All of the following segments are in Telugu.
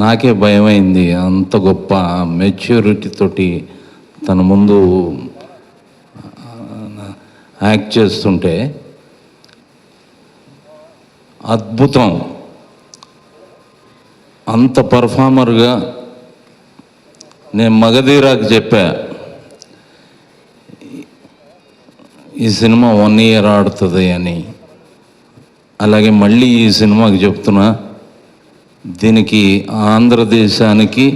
నాకే భయమైంది. అంత గొప్ప మెచ్యూరిటీ తోటి తన ముందు యాక్ట్ చేస్తుంటే అద్భుతం. అంత పర్ఫార్మర్గా నేను మగధీరాకి చెప్పా, ఈ సినిమా 1 year ఆడుతుంది అని. అలాగే మళ్ళీ ఈ సినిమాకి చెప్తున్నా, దీనికి ఆంధ్రదేశానికి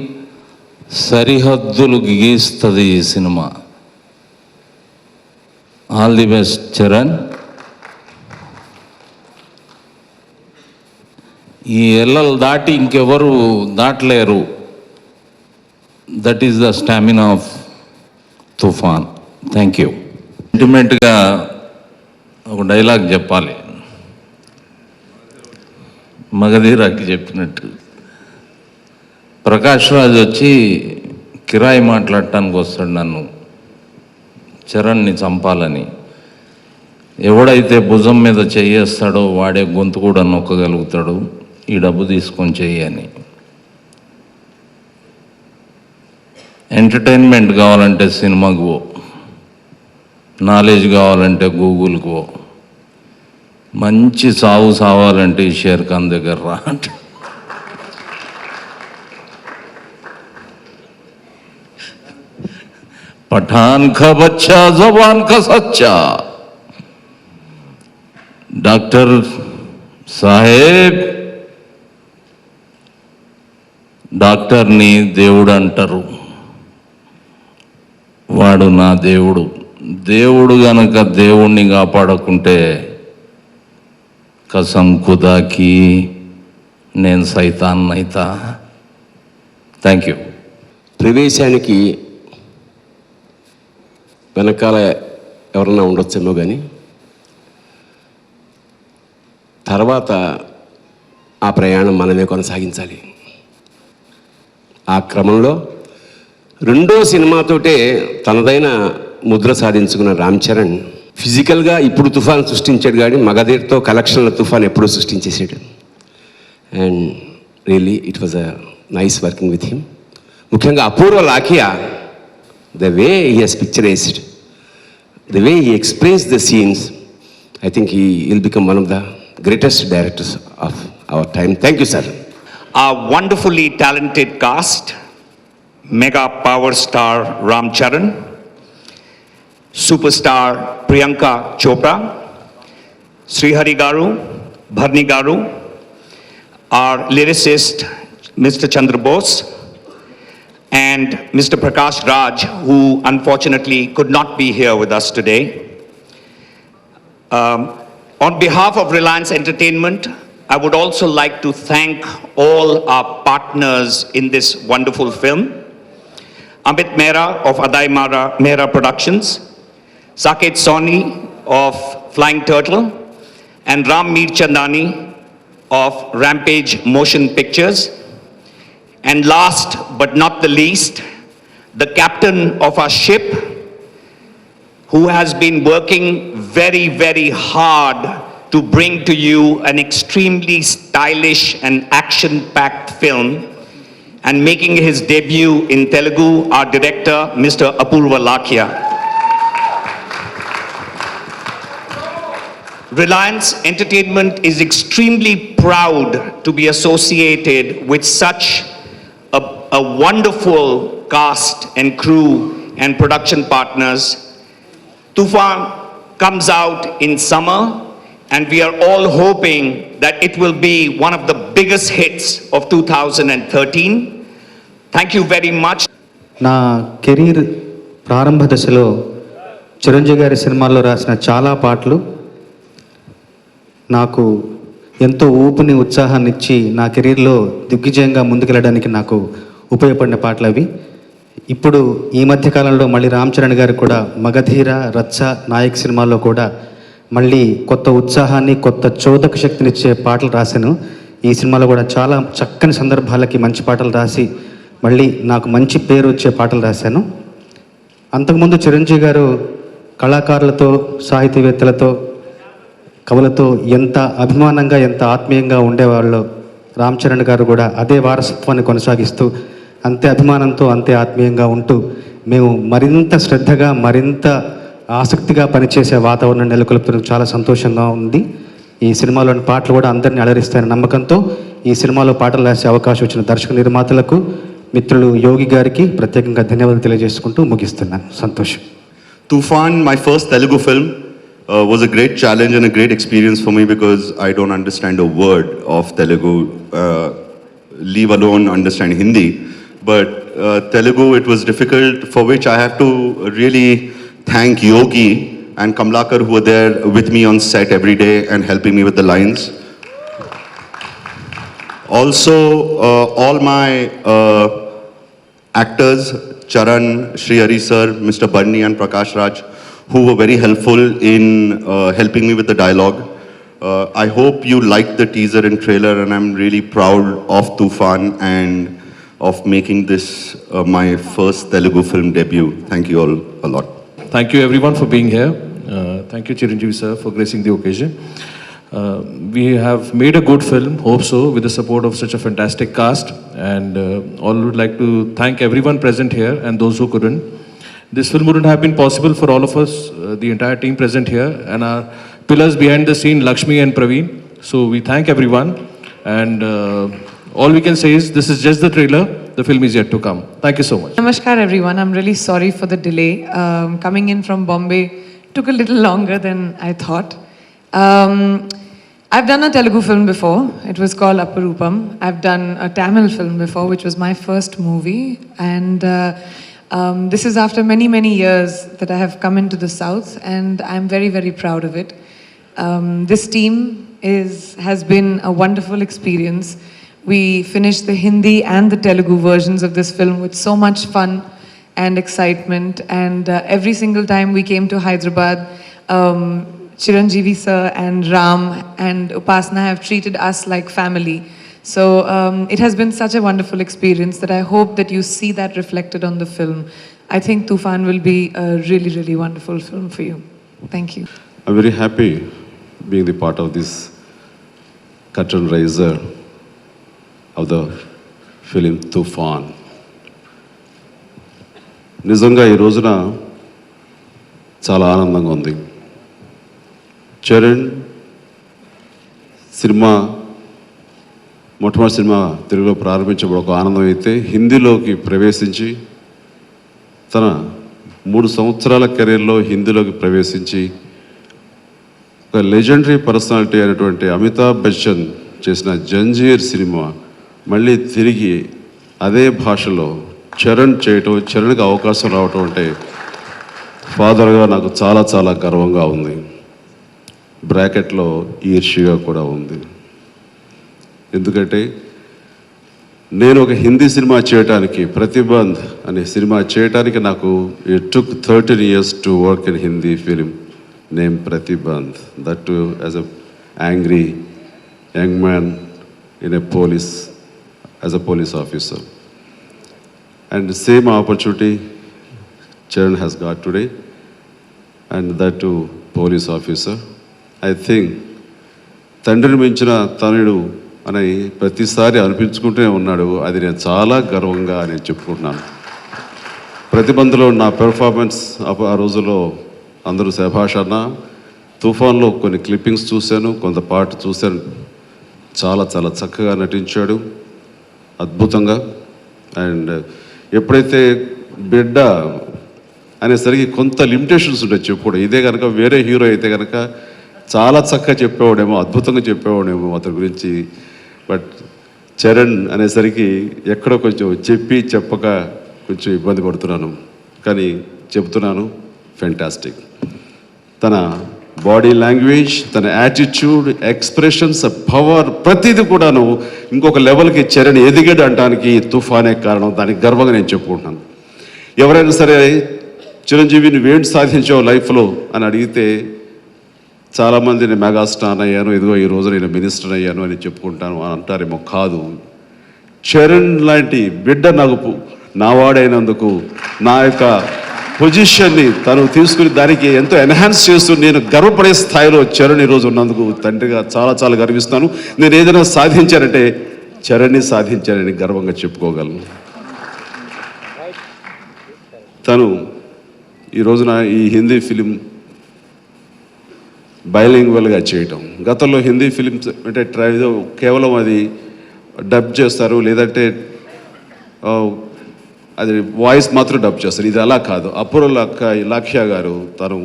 సరిహద్దులు గీస్తుంది ఈ సినిమా. All the best Charan. ఈ ఎల్లలు దాటి ఇంకెవరు దాటలేరు. That is the stamina of Toofan. Thank you. ఇంటిమేట్గా ఒక డైలాగ్ చెప్పాలి, మగధీరాకి చెప్పినట్టు. ప్రకాష్ రాజ్ వచ్చి కిరాయి మాట్లాడటానికి వస్తాడు నన్ను, చరణ్ని చంపాలని. ఎవడైతే భుజం మీద చెయ్యేస్తాడో వాడే గొంతు కూడా నొక్కగలుగుతాడు, ఈ డబ్బు తీసుకొని చెయ్యని. ఎంటర్టైన్మెంట్ కావాలంటే సినిమాకు పో, నాలెడ్జ్ కావాలంటే గూగుల్కి పో, మంచి సావు సావాలంటే షేర్ ఖాన్ దగ్గర రా అంటే. పఠాన్ కా బచ్చా జబాన్ కా సచ్చా. డాక్టర్ సాహెబ్, డాక్టర్ని దేవుడు అంటారు, వాడు నా దేవుడు. దేవుడు గనక దేవుణ్ణి కాపాడకుంటే కసం ఖుదాకి నేను సైతాన్ అయితా. Thank you. ప్రవేశానికి వెనకాల ఎవరన్నా ఉండొచ్చేమో కానీ తర్వాత ఆ ప్రయాణం మనమే కొనసాగించాలి. ఆ క్రమంలో రెండో సినిమాతోటే తనదైన ముద్ర సాధించుకున్న రామ్ చరణ్ ఫిజికల్గా ఇప్పుడు తుఫాన్ సృష్టించాడు, కానీ మగధీర్తో కలెక్షన్ల తుఫాన్ ఎప్పుడూ సృష్టించేసాడు. And really it was a nice working with him. ముఖ్యంగా Apoorva Lakhia, the way he has picturised, the way he express the scenes, I think he will become one of the greatest directors of our time. Thank you, sir. Our wonderfully talented cast, mega power star Ram Charan, superstar Priyanka Chopra, Srihari Garu, Bharni Garu, our lyricist Mr. Chandra Bose, and Mr. Prakash Raj, who unfortunately could not be here with us today. On behalf of Reliance Entertainment, I would also like to thank all our partners in this wonderful film. Amit Mehra of Adai Mehra Productions, Saket Soni of Flying Turtle, and Ram Mir Chandani of Rampage Motion Pictures. And last but not the least, the captain of our ship, who has been working very, very hard to bring to you an extremely stylish and action-packed film, and making his debut in Telugu, our director, Mr. Apurva Lakhia. Reliance Entertainment is extremely proud to be associated with such a wonderful cast and crew and production partners. Tufan comes out in summer, and we are all hoping that it will be one of the biggest hits of 2013. Thank you very much. నా కెరీర్ ప్రారంభ దశలో చిరంజీవి గారి సినిమాల్లో రాసిన చాలా పాటలు నాకు ఎంతో ఊపుని, ఉత్సాహాన్ని ఇచ్చి నా కెరీర్లో దిగ్విజయంగా ముందుకెళ్ళడానికి నాకు ఉపయోగపడిన పాటలు అవి. ఇప్పుడు ఈ మధ్య కాలంలో మళ్ళీ రామ్ చరణ్ గారు కూడా మగధీర, రచ్చ, నాయక్ సినిమాల్లో కూడా మళ్ళీ కొత్త ఉత్సాహాన్ని, కొత్త చోదక శక్తినిచ్చే పాటలు రాశాను. ఈ సినిమాలో కూడా చాలా చక్కని సందర్భాలకి మంచి పాటలు రాసి మళ్ళీ నాకు మంచి పేరు వచ్చే పాటలు రాశాను. అంతకుముందు చిరంజీవి గారు కళాకారులతో, సాహితీవేత్తలతో, కవులతో ఎంత అభిమానంగా, ఎంత ఆత్మీయంగా ఉండేవాళ్ళు రామ్ చరణ్ గారు కూడా అదే వారసత్వాన్ని కొనసాగిస్తూ అంతే అభిమానంతో అంతే ఆత్మీయంగా ఉంటూ మేము మరింత శ్రద్ధగా మరింత ఆసక్తిగా పనిచేసే వాతావరణం నెలకొల్పడం చాలా సంతోషంగా ఉంది. ఈ సినిమాలోని పాటలు కూడా అందరినీ అలరిస్తాయనే నమ్మకంతో ఈ సినిమాలో పాటలు రాసే అవకాశం వచ్చిన దర్శక నిర్మాతలకు మిత్రులు యోగి గారికి ప్రత్యేకంగా ధన్యవాదాలు తెలియజేసుకుంటూ ముగిస్తున్నాను. సంతోషం. Tufan, my first Telugu film, was a great challenge and a great experience for me because I don't understand a word of Telugu, leave alone understand Hindi. But Telugu, it was difficult, for which I have to really thank Yogi and Kamlakar, who were there with me on set every day and helping me with the lines. Also, all my actors, Charan, Sri Hari sir, Mr. Barni and Prakash Raj, who were very helpful in helping me with the dialogue. I hope you liked the teaser and trailer, and I'm really proud of Tufan and of making this my first Telugu film debut. Thank you all a lot. Thank you everyone for being here. Thank you Chiranjeevi sir for gracing the occasion. We have made a good film, hope so, with the support of such a fantastic cast, and all would like to thank everyone present here and those who couldn't. This film wouldn't have been possible for all of us, the entire team present here, and our pillars behind the scene, Lakshmi and Praveen. So we thank everyone, and all we can say is this is just the trailer. The film is yet to come. Thank you so much. Namaskar everyone. I'm really sorry for the delay. Coming in from Bombay took a little longer than I thought. I've done a Telugu film before. It was called Apparupam. I've done a Tamil film before, which was my first movie. And this is after many, many years that I have come into the South, and I'm very, very proud of it. This team has been a wonderful experience. We finished the Hindi and the Telugu versions of this film with so much fun and excitement. And every single time we came to Hyderabad, Chiranjeevi sir and Ram and Upasna have treated us like family. So it has been such a wonderful experience that I hope that you see that reflected on the film. I think Tufan will be a really, really wonderful film for you. Thank you. I'm very happy being the part of this curtain raiser of the film Tufan. నిజంగా ఈ రోజున చాలా ఆనందంగా ఉంది. చరణ్ సినిమా మొట్టమొదటి సినిమా తెలుగులో ప్రారంభించబడి ఒక ఆనందం అయితే, హిందీలోకి ప్రవేశించి తన 3 సంవత్సరాల కెరీర్లో హిందీలోకి ప్రవేశించి ఒక లెజెండరీ పర్సనాలిటీ అయినటువంటి అమితాబ్ బచ్చన్ చేసిన జంజీర్ సినిమా మళ్ళీ తిరిగి అదే భాషలో చరణ్ చేయటం, చరణ్కి అవకాశం రావటం అంటే ఫాదర్గా నాకు చాలా చాలా గర్వంగా ఉంది. బ్రాకెట్లో ఈర్ష్యగా కూడా ఉంది. ఎందుకంటే నేను ఒక హిందీ సినిమా చేయడానికి, ప్రతిబంధ్ అనే సినిమా చేయడానికి నాకు it took 13 years to work in Hindi film name Pratibandh, that too as a angry young man in a police, as a police officer. And same opportunity Charan has got today, and that too police officer. I think తండ్రిని మించిన తనయుడు అని ప్రతిసారి అనిపించుకుంటూనే ఉన్నాడు. అది నేను చాలా గర్వంగా నేను చెప్పుకుంటున్నాను. ప్రతిబంధలో నా పెర్ఫార్మెన్స్ ఆ రోజుల్లో అందరూ శభాష్ అన్న. తుఫాన్లో కొన్ని క్లిప్పింగ్స్ చూశాను, కొంత పాట చూశాను. చాలా చాలా చక్కగా నటించాడు, అద్భుతంగా. అండ్ ఎప్పుడైతే బిడ్డ అనేసరికి కొంత లిమిటేషన్స్ ఉంటాయి చెప్పుకోవడం. ఇదే కనుక వేరే హీరో అయితే కనుక చాలా చక్కగా చెప్పేవాడేమో, అద్భుతంగా చెప్పేవాడేమో అతని గురించి. బట్ చరణ్ అనేసరికి ఎక్కడో కొంచెం చెప్పక కొంచెం ఇబ్బంది పడుతున్నాను, కానీ చెప్తున్నాను ఫెంటాస్టిక్. తన బాడీ లాంగ్వేజ్, తన యాటిట్యూడ్, ఎక్స్ప్రెషన్స్, పవర్, ప్రతిదీ కూడాను ఇంకొక లెవెల్కి చరణ్ ఎదిగాడు అనడానికి తుఫానే కారణం. దానికి గర్వంగా నేను చెప్పుకుంటున్నాను. ఎవరైనా సరే చిరంజీవి నువ్వేంటి సాధించావు లైఫ్లో అని అడిగితే చాలామంది నేను మెగాస్టార్ అయ్యాను, ఇదిగో ఈ రోజు నేను మినిస్టర్ అయ్యాను అని చెప్పుకుంటాను అని అంటారేమో. కాదు, చరణ్ లాంటి బిడ్డ నాకు నావాడైనందుకు నా యొక్క పొజిషన్ని తను తీసుకుని దానికి ఎంతో ఎన్హాన్స్ చేస్తూ నేను గర్వపడే స్థాయిలో చరణ్ ఈరోజు ఉన్నందుకు తండ్రిగా చాలా చాలా గర్విస్తాను. నేను ఏదైనా సాధించానంటే చరణ్ని సాధించారని గర్వంగా చెప్పుకోగలను. తను ఈ రోజున ఈ హిందీ ఫిలిం బైలింగ్వల్గా చేయటం, గతంలో హిందీ ఫిలిమ్స్ అంటే కేవలం అది డబ్ చేస్తారు, లేదంటే అది వాయిస్ మాత్రం డబ్ చేస్తారు. ఇది అలా కాదు. అపూర్వ లాఖ్యా గారు తను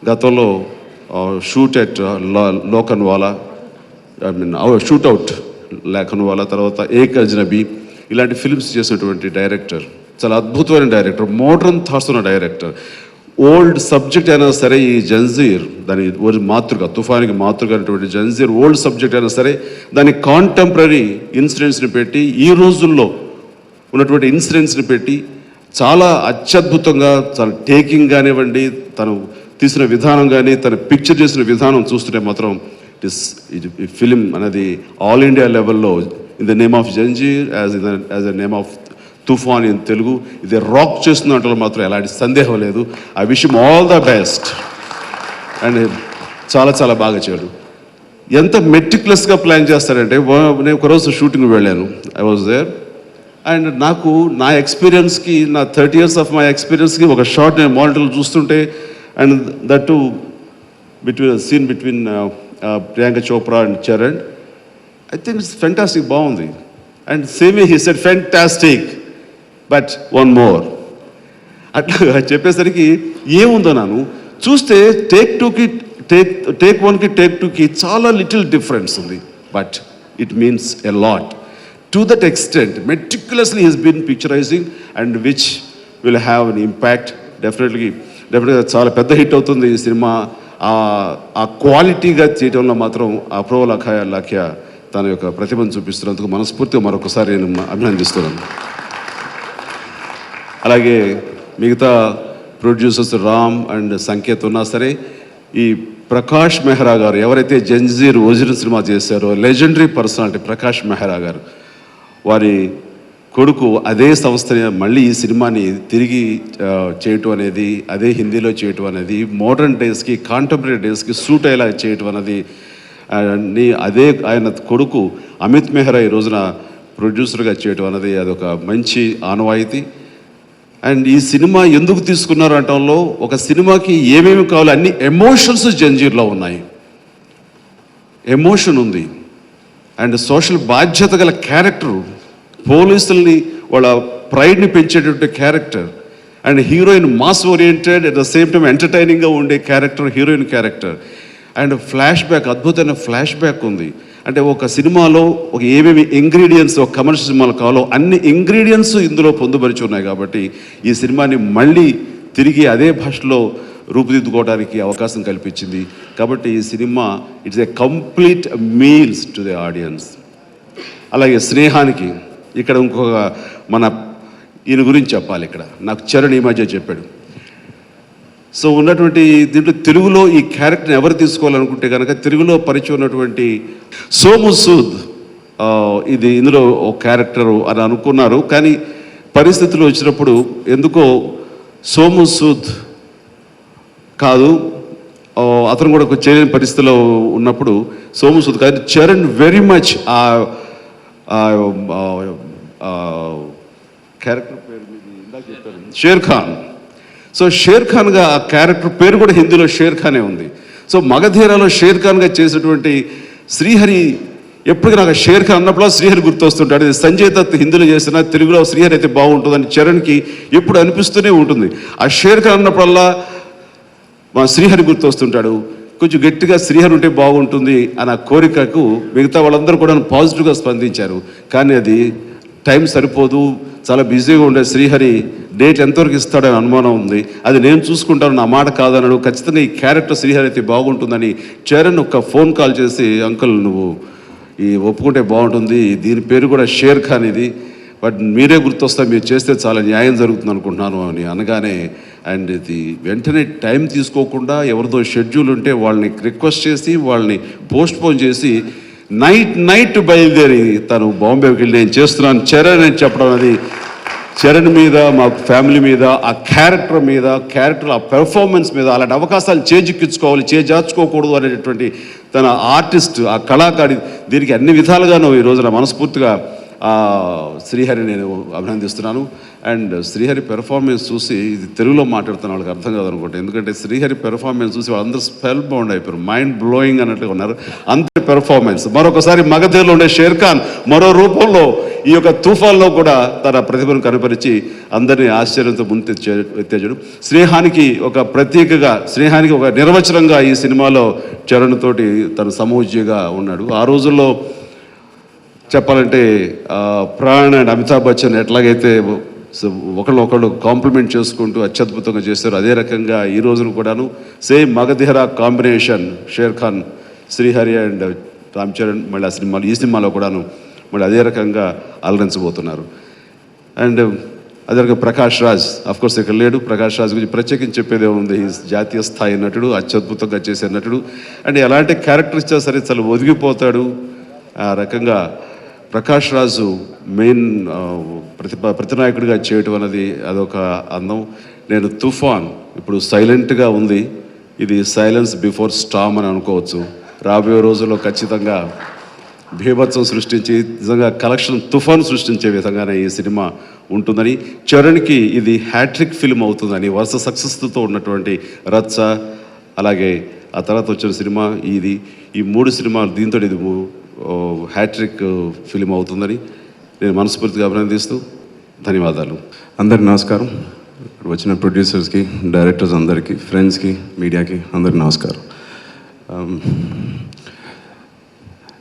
గతంలో shoot at Lokhandwala, I mean shootout Lokhandwala, తర్వాత ఏక్ అజ్నబీ ఇలాంటి ఫిల్మ్స్ చేసినటువంటి డైరెక్టర్, చాలా అద్భుతమైన డైరెక్టర్, మోడర్న్ థాట్స్ ఉన్న డైరెక్టర్. ఓల్డ్ సబ్జెక్ట్ అయినా సరే ఈ జంజీర్ దాని మాతృగా, తుఫానికి మాతృగా అనేటువంటి జంజీర్ ఓల్డ్ సబ్జెక్ట్ అయినా సరే దాని కాంటెంపరీ ఇన్సిడెంట్స్ని పెట్టి, ఈ రోజుల్లో ఉన్నటువంటి ఇన్సిడెంట్స్ని పెట్టి చాలా అత్యద్భుతంగా, చాలా టేకింగ్ కానివ్వండి, తను తీసిన విధానం కానీ, తను పిక్చర్ చేసిన విధానం చూస్తుంటే మాత్రం ఈ ఫిలిం అనేది ఆల్ ఇండియా లెవెల్లో in the name of Zanjeer as the name of తుఫాన్ ఇన్ తెలుగు ఇది రాక్ చేస్తున్న దాంట్లో మాత్రం ఎలాంటి సందేహం లేదు. I wish him all the best. And చాలా చాలా బాగా చేయడు. ఎంత మెటిక్యులస్గా ప్లాన్ చేస్తారంటే, నేను ఒకరోజు షూటింగ్ వెళ్ళాను, ఐ వాజ్ దేర్, అండ్ నాకు నా ఎక్స్పీరియన్స్కి, నా 30 years ఆఫ్ మై ఎక్స్పీరియన్స్కి ఒక షార్ట్ నేను మానిటర్లో చూస్తుంటే, and that too scene between Priyanka Chopra and Charan, I think it's fantastic, బాగుంది. And same he said fantastic but one more అట్లా చెప్పేసరికి ఏముందో నాను చూస్తే టేక్ 2కి టేక్ 1కి టేక్ 2కి చాలా లిటిల్ డిఫరెన్స్ ఉంది, but it means a lot. To that extent meticulously he's been picturising and which will have an impact. డెఫినెట్గా చాలా పెద్ద హిట్ అవుతుంది ఈ సినిమా. ఆ క్వాలిటీగా చేయడంలో మాత్రం అపూర్వ లాఖ్యా తన యొక్క ప్రతిభను చూపిస్తున్నందుకు మనస్ఫూర్తిగా మరొకసారి నేను అభినందిస్తున్నాను. అలాగే మిగతా ప్రొడ్యూసర్స్ రామ్ అండ్ సంకేత్ ఉన్నా సరే, ఈ ప్రకాష్ మెహ్రా గారు ఎవరైతే జంజీర్ ఒరిజినల్ సినిమా చేశారో, లెజెండరీ పర్సనాలిటీ ప్రకాష్ మెహ్రా గారు, వారి కొడుకు అదే సంస్థని మళ్ళీ ఈ సినిమాని తిరిగి చేయటం అనేది, అదే హిందీలో చేయటం అనేది, మోడర్న్ డేస్కి కాంటెంపరీ డేస్కి సూట్ అయ్యేలా చేయటం అనేది, అదే ఆయన కొడుకు అమిత్ మెహ్రా ఈ రోజున ప్రొడ్యూసర్గా చేయటం అనేది అదొక మంచి ఆనవాయితీ. అండ్ ఈ సినిమా ఎందుకు తీసుకున్నారు అంటంలో, ఒక సినిమాకి ఏమేమి కావాలో అన్ని ఎమోషన్స్ జంజీర్లో ఉన్నాయి. ఎమోషన్ ఉంది, అండ్ సోషల్ బాధ్యత గల క్యారెక్టర్, పోలీసుల్ని వాళ్ళ ప్రైడ్ని పెంచేటటువంటి character, and heroine mass oriented at the same time ఎంటర్టైనింగ్గా ఉండే character heroine character, and flashback, అద్భుతమైన ఫ్లాష్ బ్యాక్ ఉంది. అంటే ఒక సినిమాలో ఒక ఏమేమి ఇంగ్రీడియంట్స్ ఒక కమర్షియల్ సినిమాలు కావాలో అన్ని ఇంగ్రీడియంట్స్ ఇందులో పొందుపరిచి ఉన్నాయి. కాబట్టి ఈ సినిమాని మళ్ళీ తిరిగి అదే భాషలో రూపుదిద్దుకోవడానికి అవకాశం కల్పించింది. కాబట్టి ఈ cinema it's a complete meals to the audience. అలాగే స్నేహానికి ఇక్కడ ఇంకొక ఈయన గురించి చెప్పాలి. ఇక్కడ నాకు చరణ్ ఈ మధ్య చెప్పాడు. సో ఉన్నటువంటి దీంట్లో తెలుగులో ఈ క్యారెక్టర్ని ఎవరు తీసుకోవాలనుకుంటే కనుక, తెలుగులో పరిచయం ఉన్నటువంటి సోము సూద్ ఇది ఇందులో ఒక క్యారెక్టరు అని అనుకున్నారు. కానీ పరిస్థితులు వచ్చినప్పుడు ఎందుకో సోము సూద్ కాదు, అతను కూడా చేయలేని పరిస్థితిలో ఉన్నప్పుడు సోము సూద్ కాదు, చరణ్ వెరీ మచ్ క్యారెక్టర్ పేరు ఇందాక చెప్పారు, షేర్ ఖాన్. సో షేర్ ఖాన్గా ఆ క్యారెక్టర్ పేరు కూడా హిందీలో షేర్ ఖానే ఉంది. సో మగధీరాలో షేర్ ఖాన్గా చేసినటువంటి శ్రీహరి, ఎప్పటికీ నాకు షేర్ ఖాన్ అన్నప్పుడు శ్రీహరి గుర్తొస్తుంటాడు. ఇది సంజయ్ దత్ హిందీలో చేసిన, తెలుగులో శ్రీహరి అయితే బాగుంటుందని చరణ్కి ఎప్పుడు అనిపిస్తూనే ఉంటుంది. ఆ షేర్ ఖాన్ అన్నప్పుడల్లా మా శ్రీహరి గుర్తొస్తుంటాడు. కొంచెం గట్టిగా శ్రీహరి ఉంటే బాగుంటుంది అన్న కోరికకు మిగతా వాళ్ళందరూ కూడా పాజిటివ్గా స్పందించారు. కానీ అది టైం సరిపోదు, చాలా బిజీగా ఉండే శ్రీహరి డేట్ ఎంతవరకు ఇస్తాడని అనుమానం ఉంది. అది నేను చూసుకుంటాను, నా మాట కాదన్నాడు. ఖచ్చితంగా ఈ క్యారెక్టర్ శ్రీహరి అయితే బాగుంటుందని చరణ్ ఒక ఫోన్ కాల్ చేసి, అంకుల్ నువ్వు ఈ ఒప్పుకుంటే బాగుంటుంది, దీని పేరు కూడా షేర్ ఖాన్ ఇది, బట్ మీరే గుర్తొస్తా, మీరు చేస్తే చాలా న్యాయం జరుగుతుంది అనుకుంటున్నాను అని అనగానే, అండ్ ఇది వెంటనే టైం తీసుకోకుండా ఎవరిదో షెడ్యూల్ ఉంటే వాళ్ళని రిక్వెస్ట్ చేసి వాళ్ళని పోస్ట్పోన్ చేసి నైట్ బయలుదేరి తను బాంబేకి వెళ్ళి నేను చేస్తున్నాను చరణ్ అని చెప్పడం, అది చరణ్ మీద, మా ఫ్యామిలీ మీద, ఆ క్యారెక్టర్ మీద, ఆ పెర్ఫార్మెన్స్ మీద అలాంటి అవకాశాలు చేజిక్కించుకోవాలి, చేజార్చుకోకూడదు అనేటటువంటి తన ఆర్టిస్ట్, ఆ కళాకారి, దీనికి అన్ని విధాలుగాను ఈ రోజున మనస్ఫూర్తిగా శ్రీహరి నేను అభినందిస్తున్నాను. అండ్ శ్రీహరి పెర్ఫార్మెన్స్ చూసి, ఇది తెలుగులో మాట్లాడుతున్న వాళ్ళకి అర్థం కాదనుకుంటా, ఎందుకంటే శ్రీహరి పెర్ఫార్మెన్స్ చూసి వాళ్ళందరూ స్పెల్ బౌండ్ అయిపోయారు, మైండ్ బ్లోయింగ్ అన్నట్టుగా ఉన్నారు. అంతే పెర్ఫార్మెన్స్. మరొకసారి మగధీరలో ఉండే షేర్ ఖాన్ మరో రూపంలో ఈ యొక్క తుఫాన్లో కూడా తన ప్రతిభను కనపరిచి అందరినీ ఆశ్చర్యంతో ముందెత్తాడు. స్నేహానికి ఒక ప్రతీకగా, స్నేహానికి ఒక నిర్వచనంగా ఈ సినిమాలో చరణ్ తోటి తను సమూజ్జిగా ఉన్నాడు. ఆ రోజుల్లో చెప్పాలంటే ప్రాణ్ అండ్ అమితాబ్ బచ్చన్ ఎట్లాగైతే ఒకళ్ళు కాంప్లిమెంట్ చేసుకుంటూ అత్యద్భుతంగా చేస్తారు, అదే రకంగా ఈ రోజున కూడాను same Magadheera combination share Khan, Srihari and Ram Charan మళ్ళీ ఆ ఈ సినిమాలో కూడాను మళ్ళీ అదే రకంగా అలరించబోతున్నారు. అండ్ అదే రకంగా ప్రకాష్ రాజ్ అఫ్కోర్స్ ఇక్కడ లేడు. ప్రకాష్ రాజ్ గురించి ప్రత్యేకించి చెప్పేదే ఉంది. ఈ జాతీయ స్థాయి నటుడు, అత్యద్భుతంగా చేసే నటుడు. అండ్ ఎలాంటి క్యారెక్టర్ ఇచ్చినా సరే చాలా ఒదిగిపోతాడు. ఆ రకంగా ప్రకాష్ రాజు మెయిన్ ప్రతినాయకుడిగా చేయటం అనేది అదొక అందం. నేను తుఫాన్ ఇప్పుడు సైలెంట్గా ఉంది, ఇది సైలెన్స్ బిఫోర్ స్టామ్ అని అనుకోవచ్చు. రాబోయే రోజుల్లో ఖచ్చితంగా బీభత్సం సృష్టించి నిజంగా కలెక్షన్ తుఫాన్ సృష్టించే విధంగానే ఈ సినిమా ఉంటుందని, చరణ్కి ఇది హ్యాట్రిక్ ఫిల్మ్ అవుతుందని, వరుస సక్సెస్తో ఉన్నటువంటి రచ్చ, అలాగే ఆ తర్వాత వచ్చిన సినిమా ఇది, ఈ 3 సినిమాలు దీంతో ఇది హ్యాట్రిక్ ఫిలిం అవుతుందని నేను మనస్ఫూర్తిగా అభినందిస్తూ ధన్యవాదాలు. అందరికి నమస్కారం. వచ్చిన ప్రొడ్యూసర్స్కి, డైరెక్టర్స్ అందరికీ, ఫ్రెండ్స్కి, మీడియాకి అందరికి నమస్కారం.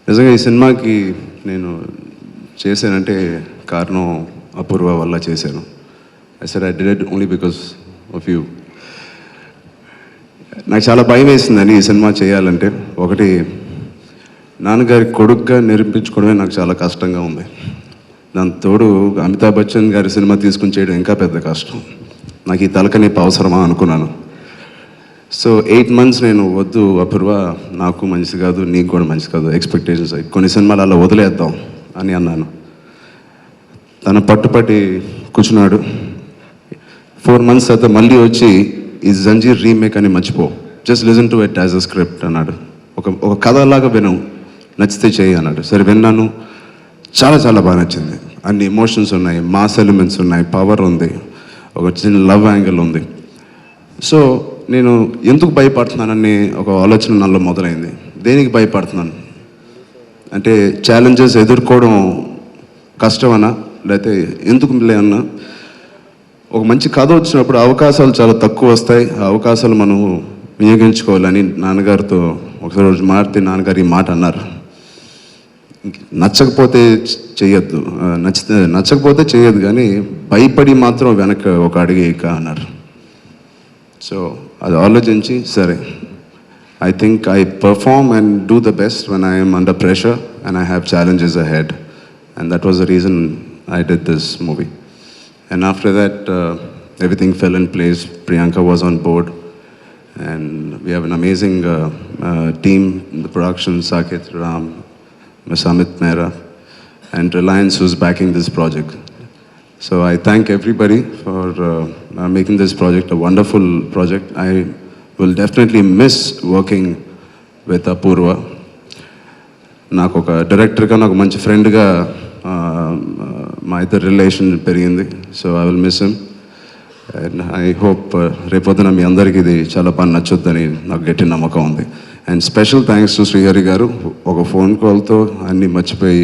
నిజంగా ఈ సినిమాకి నేను చేశానంటే కారణం అపూర్వ వల్ల చేశాను. I did it only because of you. నాకు చాలా భయం వేసిందని ఈ సినిమా చేయాలంటే. ఒకటి, నాన్నగారి కొడుకుగా నిరూపించుకోవడమే నాకు చాలా కష్టంగా ఉంది. దాని తోడు అమితాబ్ బచ్చన్ గారి సినిమా తీసుకుని చేయడం ఇంకా పెద్ద కష్టం. నాకు ఈ తలకనొప్పి అవసరమా అనుకున్నాను. సో 8 months నేను వద్దు అపూర్వ, నాకు మంచిది కాదు, నీకు కూడా మంచిది కాదు, ఎక్స్పెక్టేషన్స్ కొన్ని సినిమాలు అలా వదిలేద్దాం అని అన్నాను. తన పట్టుపట్టి కూర్చున్నాడు. 4 months తర్వాత మళ్ళీ వచ్చి ఈ జంజీర్ రీమేక్ అని మర్చిపో, just listen to it as a script అన్నాడు. ఒక కథలాగా విను, నచ్చితే చేయి అన్నాడు. సరే విన్నాను, చాలా చాలా బాగా నచ్చింది. అన్ని ఎమోషన్స్ ఉన్నాయి, మాస్ ఎలిమెంట్స్ ఉన్నాయి, పవర్ ఉంది, ఒక చిన్న లవ్ యాంగిల్ ఉంది. సో నేను ఎందుకు భయపడుతున్నానని ఒక ఆలోచన నాలో మొదలైంది. దేనికి భయపడుతున్నాను అంటే, ఛాలెంజెస్ ఎదుర్కోవడం కష్టమనా, లేకపోతే ఎందుకు లేదన్నా, ఒక మంచి కథ వచ్చినప్పుడు అవకాశాలు చాలా తక్కువ వస్తాయి. ఆ అవకాశాలు మనం వినియోగించుకోవాలని నాన్నగారితో ఒకసారి రోజు మారితే నాన్నగారు ఈ మాట అన్నారు, నచ్చకపోతే చెయ్యొద్దు, నచ్చకపోతే చేయొద్దు, కానీ భయపడి మాత్రం వెనక ఒక అడుగు ఇక అన్నారు. సో అది ఆలోచించి సరే, I think I perform and do the best when I am under pressure and I have challenges ahead, and that was the reason I did this movie. And after that everything fell in place. Priyanka was on board and we have an amazing team in the production, Saket, Ram, Ms. Amit Mehra and Reliance who's backing this project. So I thank everybody for making this project a wonderful project. I will definitely miss working with Apurva. నాకు ఒక డైరెక్టర్గా, నాకు మంచి ఫ్రెండ్గా మా ఇద్దరు రిలేషన్ పెరిగింది. So I will miss him and I hope రేపొద్దున మీ అందరికీ ఇది చాలా బాగా నచ్చుద్దని నాకు గట్టి నమ్మకం ఉంది. And special thanks to Srihari గారు. ఒక ఫోన్ కాల్తో అన్నీ మర్చిపోయి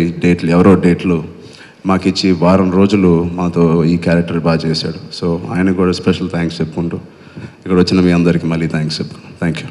ఎవరో డేట్లు మాకు ఇచ్చి వారం రోజులు మాతో ఈ క్యారెక్టర్ బాగా చేశాడు. సో ఆయనకు కూడా స్పెషల్ థ్యాంక్స్ చెప్పుకుంటూ ఇక్కడ వచ్చిన మీ అందరికీ మళ్ళీ థ్యాంక్స్ చెప్పుకుంటాను. Thank you.